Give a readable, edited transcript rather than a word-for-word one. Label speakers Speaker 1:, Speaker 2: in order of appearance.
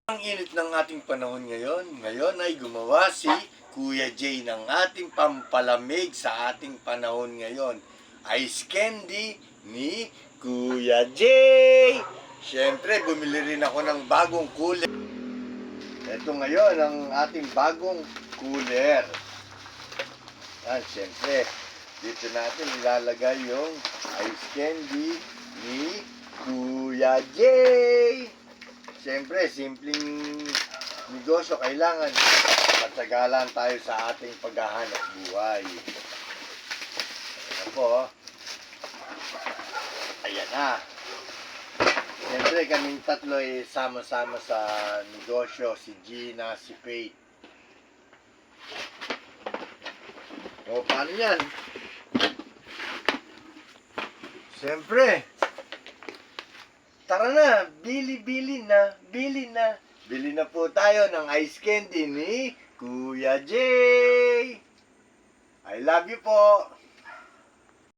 Speaker 1: Ang init ng ating panahon ngayon. Ngayon ay gumawa si Kuya Jay ng ating pampalamig sa ating panahon ngayon. Ice candy ni Kuya Jay! Siyempre, bumili rin ako ng bagong cooler. Ito ngayon ang ating bagong cooler. Yan, siyempre, dito natin ilalagay yung ice candy ni Kuya Jay! Siyempre, simpleng negosyo, kailangan matsagalan tayo sa ating paghahanap buhay. Ayan po. Ayan na. Siyempre, kaming tatlo ay sama-sama sa negosyo. Si Gina, si Faith. O, paano yan? Siyempre, tara na, bili na. Bili na po tayo ng ice candy ni Kuya Jay. I love you po.